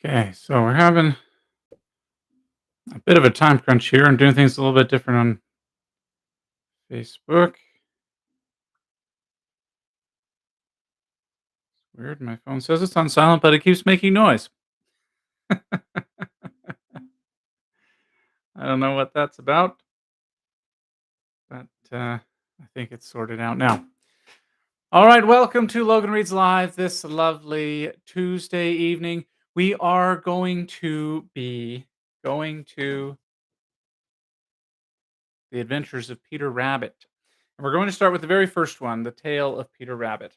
Okay, so we're having a bit of a time crunch here and doing things a little bit different on Facebook. Weird, my phone says it's on silent, but it keeps making noise. I don't know what that's about, but I think it's sorted out now. All right, welcome to Logan Reads Live this lovely Tuesday evening. We are going to be going to The Adventures of Peter Rabbit. And we're going to start with the very first one, The Tale of Peter Rabbit.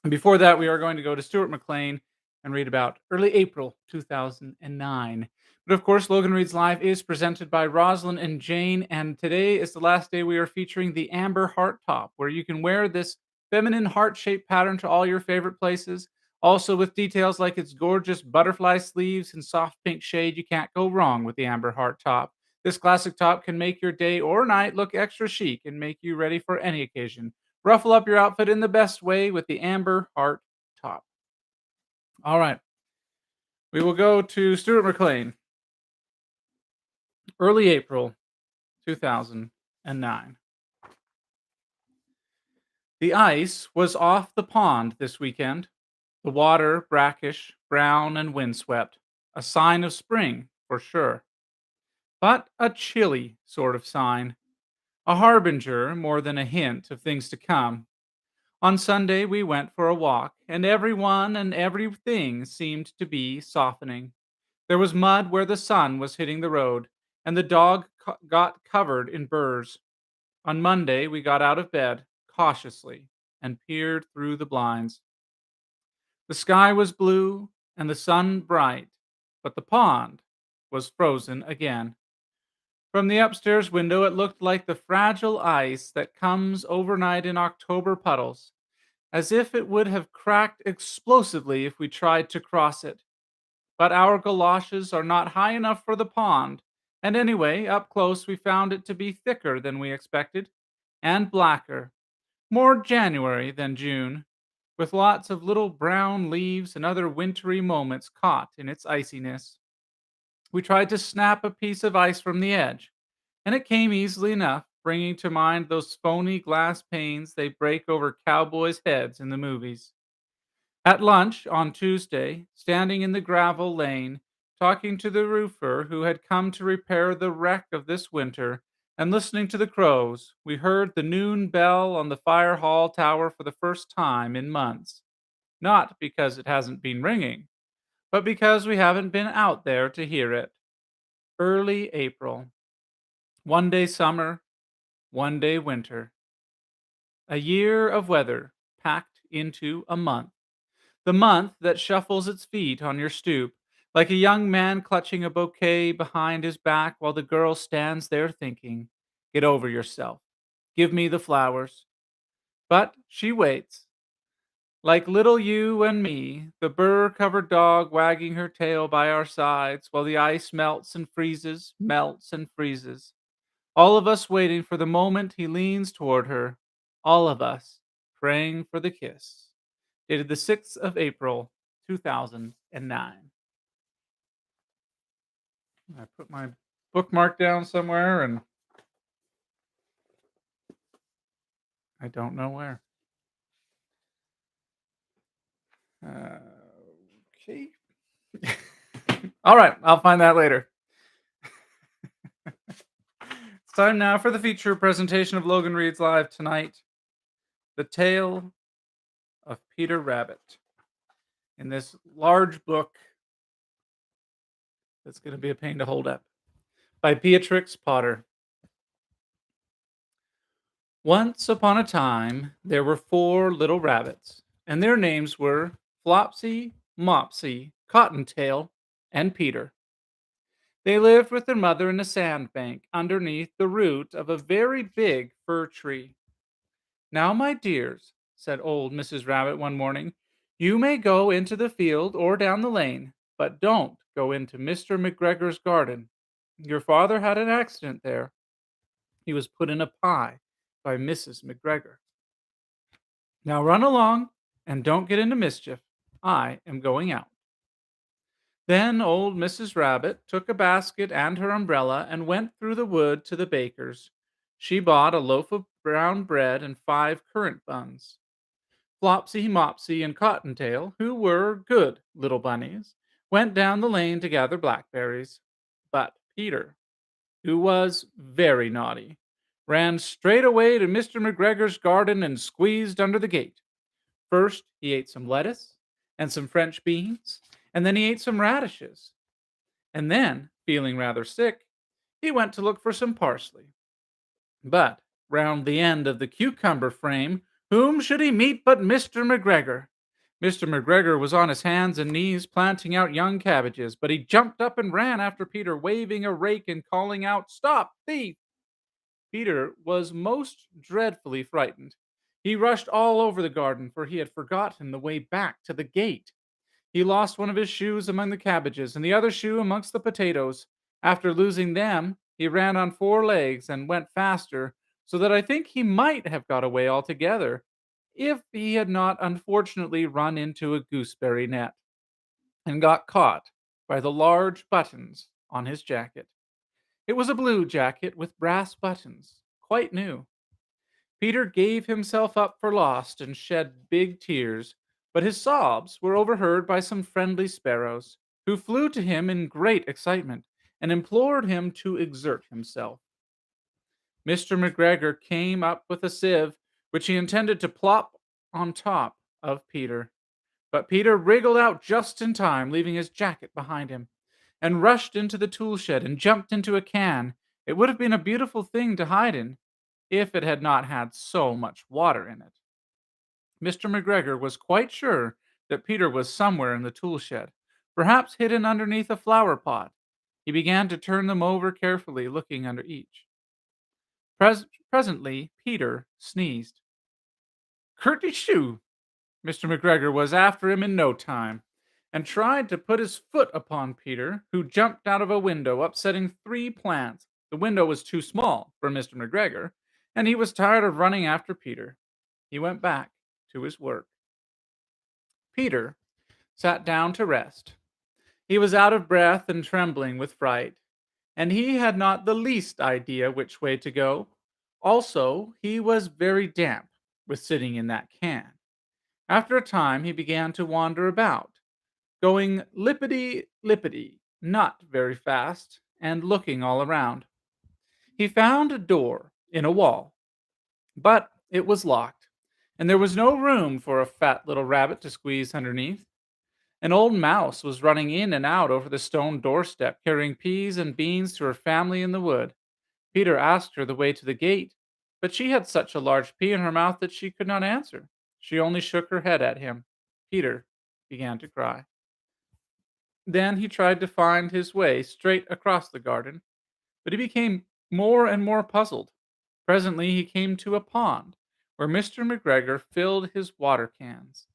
And before that, we are going to go to Stuart McLean and read about early April 2009. But of course, Logan Reads Live is presented by Rosalind and Jane, and today is the last day we are featuring the Amber Heart Top, where you can wear this feminine heart-shaped pattern to all your favorite places. Also, with details like its gorgeous butterfly sleeves and soft pink shade, you can't go wrong with the Amber Heart Top. This classic top can make your day or night look extra chic and make you ready for any occasion. Ruffle up your outfit in the best way with the Amber Heart Top. All right, we will go to Stuart McLean, early April 2009. The ice was off the pond this weekend. The water brackish, brown, and windswept. A sign of spring, for sure. But a chilly sort of sign. A harbinger more than a hint of things to come. On Sunday, we went for a walk, and everyone and everything seemed to be softening. There was mud where the sun was hitting the road, and the dog got covered in burrs. On Monday, we got out of bed, cautiously, and peered through the blinds. The sky was blue, and the sun bright, but the pond was frozen again. From the upstairs window, it looked like the fragile ice that comes overnight in October puddles, as if it would have cracked explosively if we tried to cross it. But our galoshes are not high enough for the pond, and anyway, up close we found it to be thicker than we expected, and blacker, more January than June, with lots of little brown leaves and other wintry moments caught in its iciness. We tried to snap a piece of ice from the edge, and it came easily enough, bringing to mind those phony glass panes they break over cowboys' heads in the movies. At lunch on Tuesday, standing in the gravel lane, talking to the roofer who had come to repair the wreck of this winter, and listening to the crows, we heard the noon bell on the fire hall tower for the first time in months. Not because it hasn't been ringing, but because we haven't been out there to hear it. Early April. One day summer, one day winter. A year of weather packed into a month. The month that shuffles its feet on your stoop, like a young man clutching a bouquet behind his back while the girl stands there thinking, "Get over yourself. Give me the flowers." But she waits, like little you and me, the burr covered dog wagging her tail by our sides while the ice melts and freezes, melts and freezes. All of us waiting for the moment he leans toward her. All of us praying for the kiss. Dated the 6th of April, 2009. I put my bookmark down somewhere and I don't know where. Okay. All right, I'll find that later. It's time now for the feature presentation of Logan Reads Live tonight. The Tale of Peter Rabbit. In this large book that's going to be a pain to hold up. By Beatrix Potter. Once upon a time, there were four little rabbits, and their names were Flopsy, Mopsy, Cottontail, and Peter. They lived with their mother in a sandbank underneath the root of a very big fir tree. "Now, my dears," said old Mrs. Rabbit one morning, "you may go into the field or down the lane, but don't go into Mr. McGregor's garden. Your father had an accident there. He was put in a pie by Mrs. McGregor. Now run along and don't get into mischief. I am going out." Then old Mrs. Rabbit took a basket and her umbrella and went through the wood to the baker's. She bought a loaf of brown bread and 5 currant buns. Flopsy, Mopsy, and Cottontail, who were good little bunnies, went down the lane to gather blackberries. But Peter, who was very naughty, ran straight away to Mr. McGregor's garden and squeezed under the gate. First, he ate some lettuce and some French beans, and then he ate some radishes. And then, feeling rather sick, he went to look for some parsley. But round the end of the cucumber frame, whom should he meet but Mr. McGregor? Mr. McGregor was on his hands and knees planting out young cabbages, but he jumped up and ran after Peter, waving a rake and calling out, "Stop, thief!" Peter was most dreadfully frightened. He rushed all over the garden, for he had forgotten the way back to the gate. He lost one of his shoes among the cabbages, and the other shoe amongst the potatoes. After losing them, he ran on 4 legs and went faster, so that I think he might have got away altogether, if he had not unfortunately run into a gooseberry net, and got caught by the large buttons on his jacket. It was a blue jacket with brass buttons, quite new. Peter gave himself up for lost and shed big tears, but his sobs were overheard by some friendly sparrows, who flew to him in great excitement and implored him to exert himself. Mr. McGregor came up with a sieve, which he intended to plop on top of Peter. But Peter wriggled out just in time, leaving his jacket behind him, and rushed into the tool shed and jumped into a can. It would have been a beautiful thing to hide in, if it had not had so much water in it. Mr. McGregor was quite sure that Peter was somewhere in the tool shed, perhaps hidden underneath a flower pot. He began to turn them over carefully, looking under each. Presently, Peter sneezed. "Curty shoo!" Mr. McGregor was after him in no time, and tried to put his foot upon Peter, who jumped out of a window, upsetting 3 plants. The window was too small for Mr. McGregor, and he was tired of running after Peter. He went back to his work. Peter sat down to rest. He was out of breath and trembling with fright, and he had not the least idea which way to go. Also, he was very damp with sitting in that can. After a time, he began to wander about, going lippity lippity, not very fast, and looking all around. He found a door in a wall, but it was locked, and there was no room for a fat little rabbit to squeeze underneath. An old mouse was running in and out over the stone doorstep, carrying peas and beans to her family in the wood. Peter asked her the way to the gate, but she had such a large pea in her mouth that she could not answer. She only shook her head at him. Peter began to cry. Then he tried to find his way straight across the garden, but he became more and more puzzled. Presently he came to a pond where Mr. McGregor filled his water cans.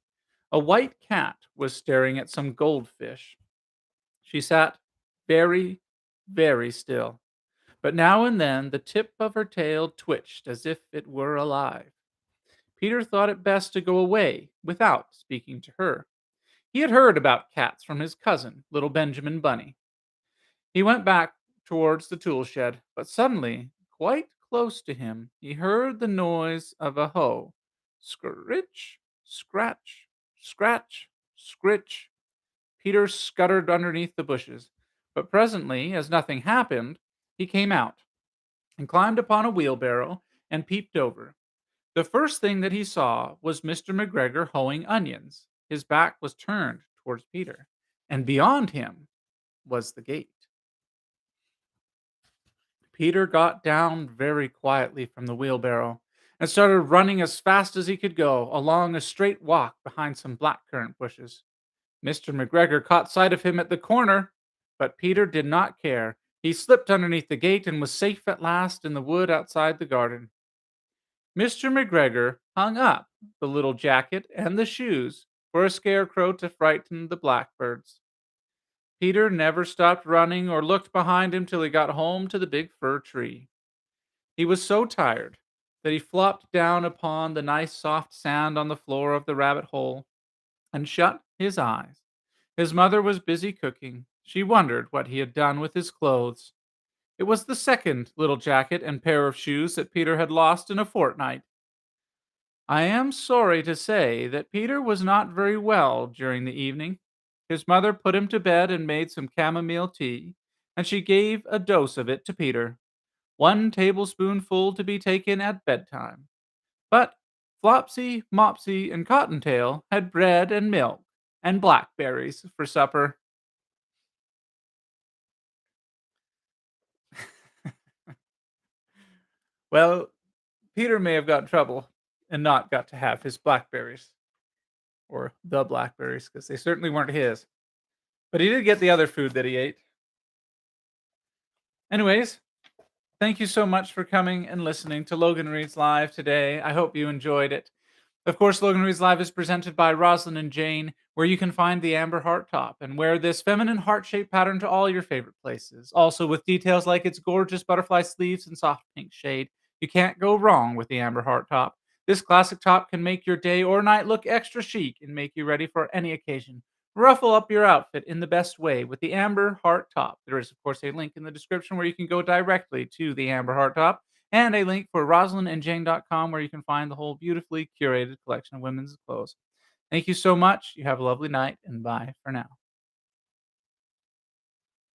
A white cat was staring at some goldfish. She sat very, very still, but now and then the tip of her tail twitched as if it were alive. Peter thought it best to go away without speaking to her. He had heard about cats from his cousin, little Benjamin Bunny. He went back towards the tool shed, but suddenly, quite close to him, he heard the noise of a hoe. Scritch, scratch, scratch, scritch. Peter scuttered underneath the bushes, but presently, as nothing happened, he came out and climbed upon a wheelbarrow and peeped over. The first thing that he saw was Mr. McGregor hoeing onions. His back was turned towards Peter, and beyond him was the gate. Peter got down very quietly from the wheelbarrow and started running as fast as he could go along a straight walk behind some blackcurrant bushes. Mr. McGregor caught sight of him at the corner, but Peter did not care. He slipped underneath the gate and was safe at last in the wood outside the garden. Mr. McGregor hung up the little jacket and the shoes for a scarecrow to frighten the blackbirds. Peter never stopped running or looked behind him till he got home to the big fir tree. He was so tired that he flopped down upon the nice soft sand on the floor of the rabbit hole and shut his eyes. His mother was busy cooking. She wondered what he had done with his clothes. It was the second little jacket and pair of shoes that Peter had lost in a fortnight. I am sorry to say that Peter was not very well during the evening. His mother put him to bed and made some chamomile tea, and she gave a dose of it to Peter, 1 tablespoonful to be taken at bedtime. But Flopsy, Mopsy, and Cottontail had bread and milk and blackberries for supper. Well, Peter may have got in trouble and not got to have his blackberries, or the blackberries, because they certainly weren't his. But he did get the other food that he ate. Anyways, thank you so much for coming and listening to Logan Reads Live today. I hope you enjoyed it. Of course, Logan Reads Live is presented by Rosalind and Jane, where you can find the amber heart top and wear this feminine heart-shaped pattern to all your favorite places. Also, with details like its gorgeous butterfly sleeves and soft pink shade, you can't go wrong with the amber heart top. This classic top can make your day or night look extra chic and make you ready for any occasion. Ruffle up your outfit in the best way with the amber heart top. There is, of course, a link in the description where you can go directly to the amber heart top and a link for rosalindandjane.com where you can find the whole beautifully curated collection of women's clothes. Thank you so much. You have a lovely night, and bye for now.